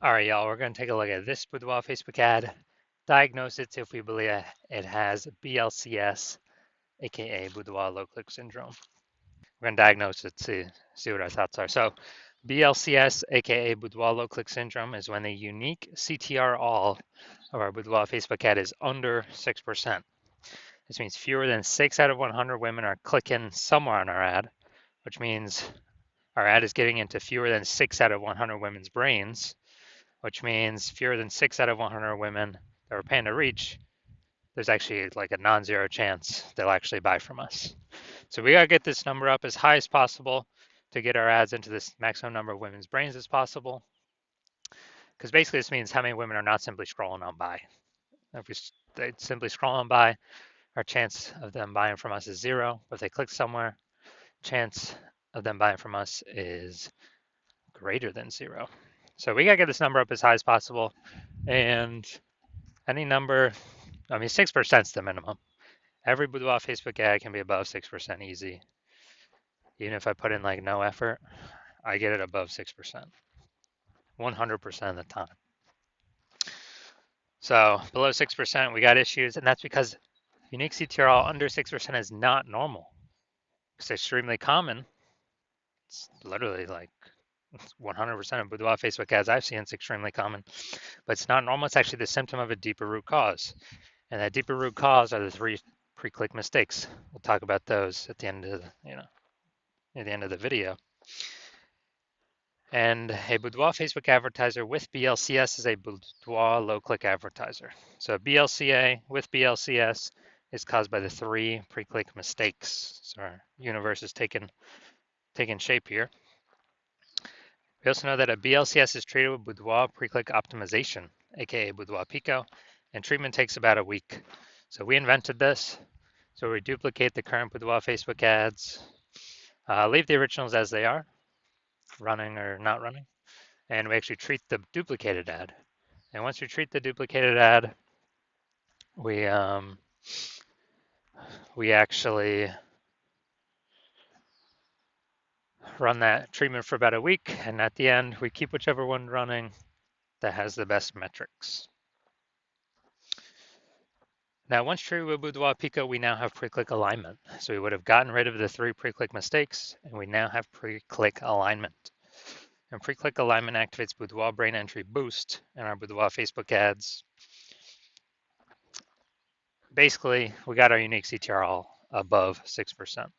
All right, y'all, we're going to take a look at this Boudoir Facebook ad, diagnose it if we believe it has BLCS, aka Boudoir low click syndrome. We're going to diagnose it, see what our thoughts are. So, BLCS, aka Boudoir low click syndrome, is when the unique CTR all of our Boudoir Facebook ad is under 6%. This means fewer than 6 out of 100 women are clicking somewhere on our ad, which means our ad is getting into fewer than 6 out of 100 women's brains, which means fewer than 6 out of 100 women that we're paying to reach, there's actually like a non-zero chance they'll actually buy from us. So we gotta get this number up as high as possible to get our ads into this maximum number of women's brains as possible. Because basically this means how many women are not simply scrolling on by. If they simply scroll on by, our chance of them buying from us is zero. But if they click somewhere, chance of them buying from us is greater than zero. So we gotta get this number up as high as possible. And any number, I mean, 6% is the minimum. Every Boudoir Facebook ad can be above 6% easy. Even if I put in like no effort, I get it above 6%, 100% of the time. So below 6%, we got issues, and that's because unique CTRL under 6% is not normal. It's extremely common. It's literally like 100% of Boudoir Facebook ads I've seen, it's extremely common, but it's not normal. It's actually the symptom of a deeper root cause. And that deeper root cause are the 3 pre-click mistakes. We'll talk about those at the end of the video. And a Boudoir Facebook advertiser with BLCS is a Boudoir low-click advertiser. So a BLCA with BLCS is caused by the 3 pre-click mistakes. So our universe is taking shape here. We also know that a BLCS is treated with Boudoir pre-click optimization, aka Boudoir Pico, and treatment takes about a week. So we invented this. So we duplicate the current Boudoir Facebook ads, leave the originals as they are, running or not running, and we actually treat the duplicated ad. And once we treat the duplicated ad, we actually run that treatment for about a week, and at the end, we keep whichever one running that has the best metrics. Now, once treated with Boudoir Pico, we now have pre-click alignment. So we would have gotten rid of the 3 pre-click mistakes, and we now have pre-click alignment. And pre-click alignment activates Boudoir brain entry boost in our Boudoir Facebook ads. Basically, we got our unique CTRL above 6%.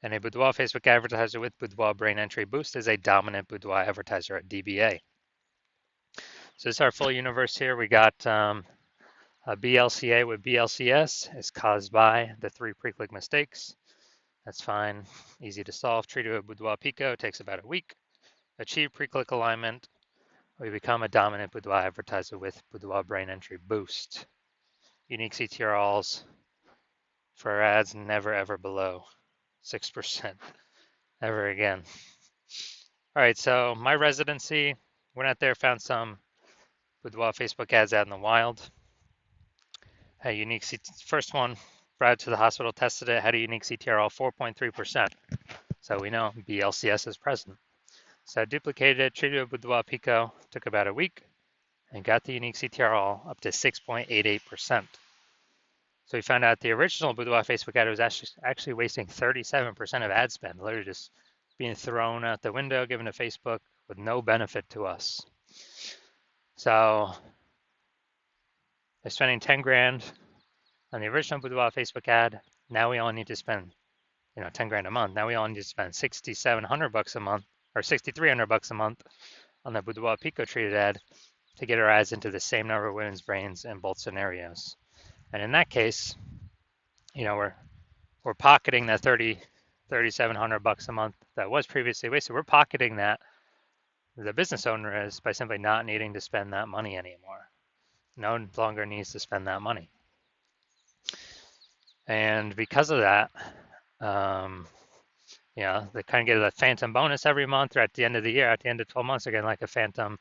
And a Boudoir Facebook advertiser with Boudoir brain entry boost is a dominant Boudoir advertiser at DBA. So this is our full universe here. We got a BLCA with BLCS is caused by the 3 pre-click mistakes. That's fine, easy to solve. Treated with Boudoir Pico takes about a week. Achieve pre-click alignment. We become a dominant Boudoir advertiser with Boudoir brain entry boost. Unique CTRLs for our ads never ever below 6% ever again. All right, so my residency, went out there, found some Boudoir Facebook ads out in the wild. Had a unique first one, brought it to the hospital, tested it, had a unique CTRL 4.3%. So we know BLCS is present. So I duplicated it, treated it with Boudoir Pico, took about a week, and got the unique CTRL up to 6.88%. So we found out the original Boudoir Facebook ad was actually wasting 37% of ad spend, literally just being thrown out the window, given to Facebook with no benefit to us. So they're spending 10 grand on the original Boudoir Facebook ad. Now we only need to spend, 10 grand a month. Now we only need to spend $6,700 a month or $6,300 a month on the Boudoir Pico treated ad to get our ads into the same number of women's brains in both scenarios. And in that case, we're pocketing that $3,700 a month that was previously wasted. We're pocketing that. The business owner is by simply not needing to spend that money anymore. No longer needs to spend that money. And because of that, they kind of get a phantom bonus every month, or at the end of the year, at the end of 12 months, they're getting like a phantom,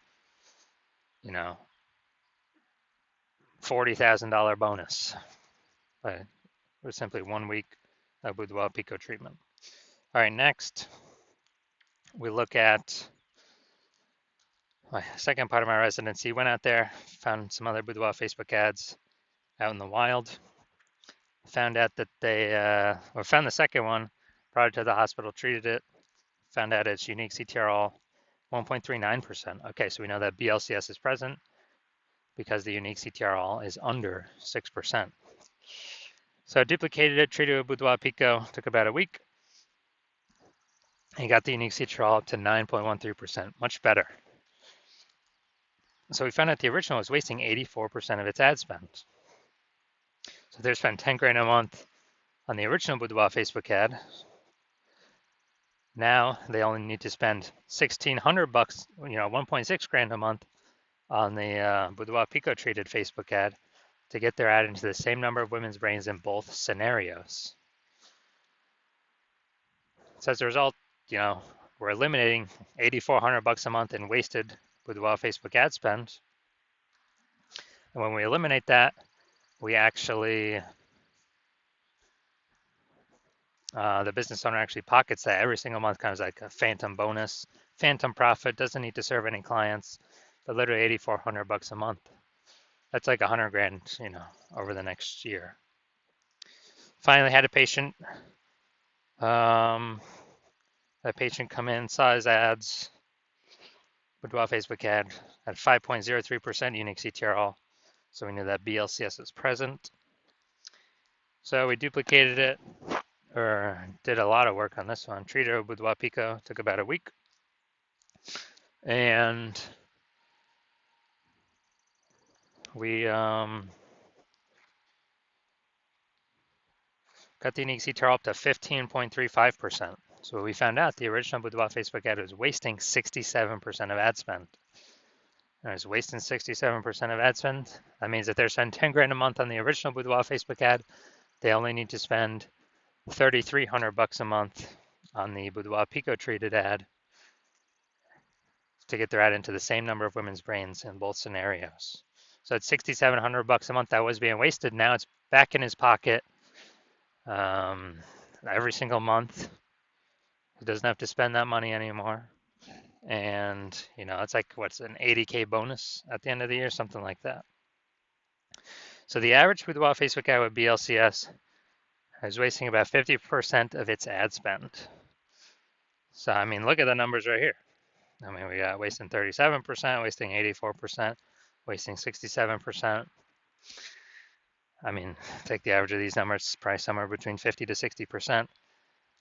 $40,000 bonus. But it was simply 1 week of Boudoir Pico treatment. All right, next we look at my second part of my residency, went out there, found some other Boudoir Facebook ads out in the wild. Found out that or found the second one, brought it to the hospital, treated it, found out its unique CTRL 1.39%. Okay, so we know that BLCS is present because the unique CTRL is under 6%. So I duplicated it, treated it with Boudoir Pico, took about a week, and got the unique CTRL up to 9.13%, much better. So we found out the original was wasting 84% of its ad spend. So they're spending 10 grand a month on the original Boudoir Facebook ad. Now they only need to spend $1,600, 1.6 grand a month on the Boudoir Pico treated Facebook ad to get their ad into the same number of women's brains in both scenarios. So as a result, we're eliminating $8,400 a month in wasted Boudoir Facebook ad spend. And when we eliminate that, we actually, the business owner actually pockets that every single month, kind of like a phantom bonus, phantom profit, doesn't need to serve any clients, but literally $8,400 a month. That's like 100 grand, over the next year. Finally had a patient, come in, saw his ads, Boudoir Facebook ad at 5.03% unique CTRL. So we knew that BLCS was present. So we duplicated it, or did a lot of work on this one. Treated it with Boudoir Pico, took about a week. And we got the unique CTRL up to 15.35%. So we found out the original Boudoir Facebook ad was wasting 67% of ad spend. And it was wasting 67% of ad spend. That means that they're spending 10 grand a month on the original Boudoir Facebook ad. They only need to spend $3,300 a month on the Boudoir Pico treated ad to get their ad into the same number of women's brains in both scenarios. So it's $6,700 a month that was being wasted. Now it's back in his pocket every single month. He doesn't have to spend that money anymore. And, it's like, what's an 80K bonus at the end of the year, something like that. So the average Boudoir Facebook ad with BLCS is wasting about 50% of its ad spend. So, look at the numbers right here. We got wasting 37%, wasting 84%, wasting 67%. Take the average of these numbers, probably somewhere between 50 to 60%.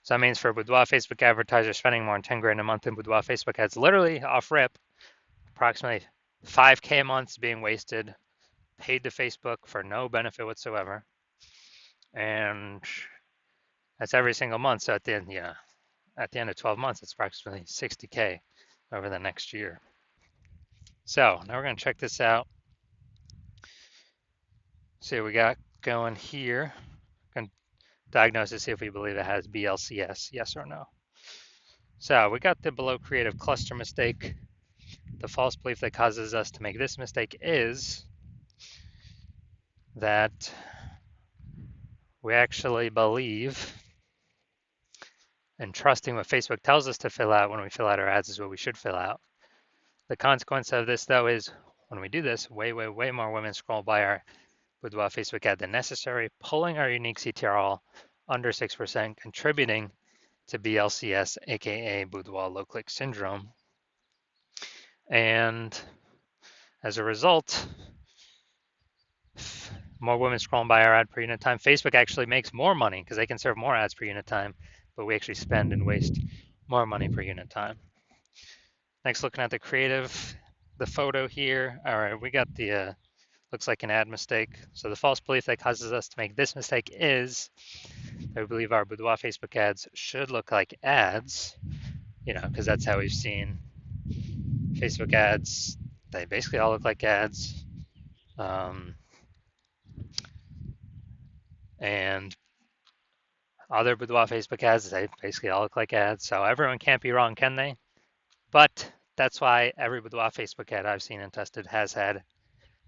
So that means for Boudoir Facebook advertisers spending more than 10 grand a month in Boudoir Facebook ads, literally off rip, approximately 5K a month is being wasted, paid to Facebook for no benefit whatsoever. And that's every single month. So at the end of 12 months, it's approximately 60K over the next year. So now we're going to check this out. See what we got going here. Going to diagnose to see if we believe it has BLCS, yes or no. So we got the below creative cluster mistake. The false belief that causes us to make this mistake is that we actually believe and trusting what Facebook tells us to fill out when we fill out our ads is what we should fill out. The consequence of this, though, is when we do this, way more women scroll by our Boudoir Facebook ad than necessary, pulling our unique CTRL under 6%, contributing to BLCS, aka Boudoir low click syndrome. And as a result, more women scrolling by our ad per unit time. Facebook actually makes more money because they can serve more ads per unit time, but we actually spend and waste more money per unit time. Next, looking at the creative, the photo here. All right, we got the looks like an ad mistake. So the false belief that causes us to make this mistake is that we believe our Boudoir Facebook ads should look like ads, because that's how we've seen Facebook ads. They basically all look like ads. And other Boudoir Facebook ads, they basically all look like ads. So everyone can't be wrong, can they? But that's why every Boudoir Facebook ad I've seen and tested has had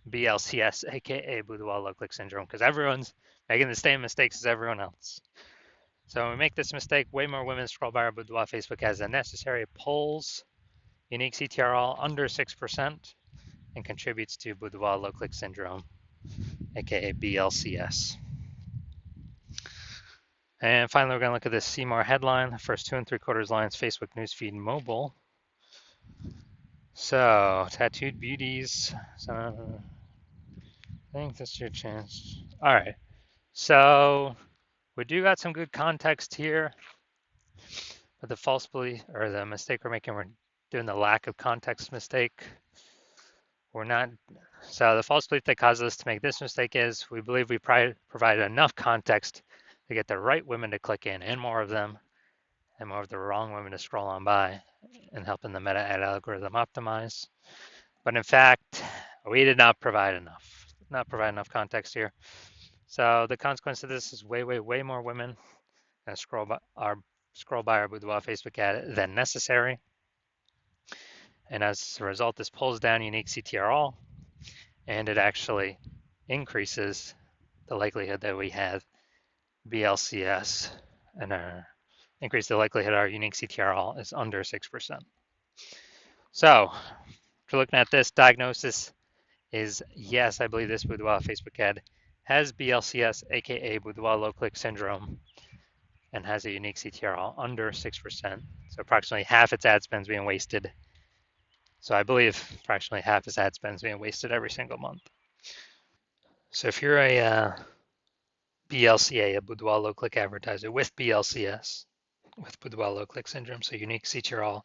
BLCS, aka Boudoir low click syndrome, because everyone's making the same mistakes as everyone else. So when we make this mistake, way more women scroll by our Boudoir Facebook ads than necessary. It pulls Unique CTRL under 6% and contributes to Boudoir low click syndrome, aka BLCS. And finally, we're going to look at this Seymour headline, the first 2 3/4 lines, Facebook newsfeed mobile. So, tattooed beauties. So, I think this is your chance. All right. So, we do got some good context here, but the false belief or the mistake we're making, we're doing the lack of context mistake. We're not. So, the false belief that causes us to make this mistake is we believe we provided enough context to get the right women to click in and more of them, and more of the wrong women to scroll on by and helping the meta ad algorithm optimize. But in fact, we did not provide enough context here. So the consequence of this is way more women gonna scroll by our Boudoir Facebook ad than necessary. And as a result, this pulls down unique CTRL, and it actually increases the likelihood that we have BLCS and increase the likelihood our unique CTRL is under 6%. So if you're looking at this diagnosis is yes, I believe this Boudoir Facebook ad has BLCS, aka Boudoir low click syndrome, and has a unique CTRL under 6%. So approximately half its ad spend is being wasted. So I believe approximately half its ad spend is being wasted every single month. So if you're a BLCA, a Boudoir low click advertiser with BLCS, with Boudoir low click syndrome, so unique CTRL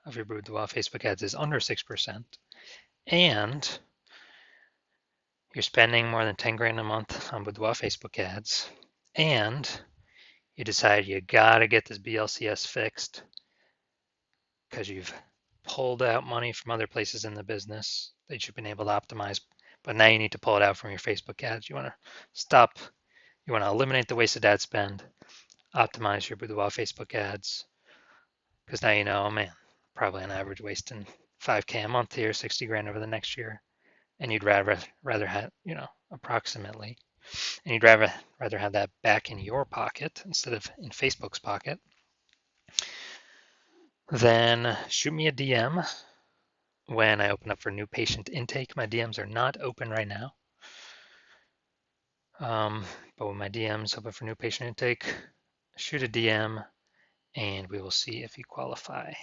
of your Boudoir Facebook ads is under 6%, and you're spending more than 10 grand a month on Boudoir Facebook ads, and you decide you gotta get this BLCS fixed because you've pulled out money from other places in the business that you've been able to optimize, but now you need to pull it out from your Facebook ads. You want to stop, you want to eliminate the wasted ad spend, optimize your Boudoir Facebook ads, because now you know, oh man, probably on average wasting 5K a month here, 60 grand over the next year, and you'd rather have, approximately, and you'd rather have that back in your pocket instead of in Facebook's pocket. Then shoot me a DM when I open up for new patient intake. My DMs are not open right now. But when my DMs open for new patient intake, shoot a DM and we will see if you qualify.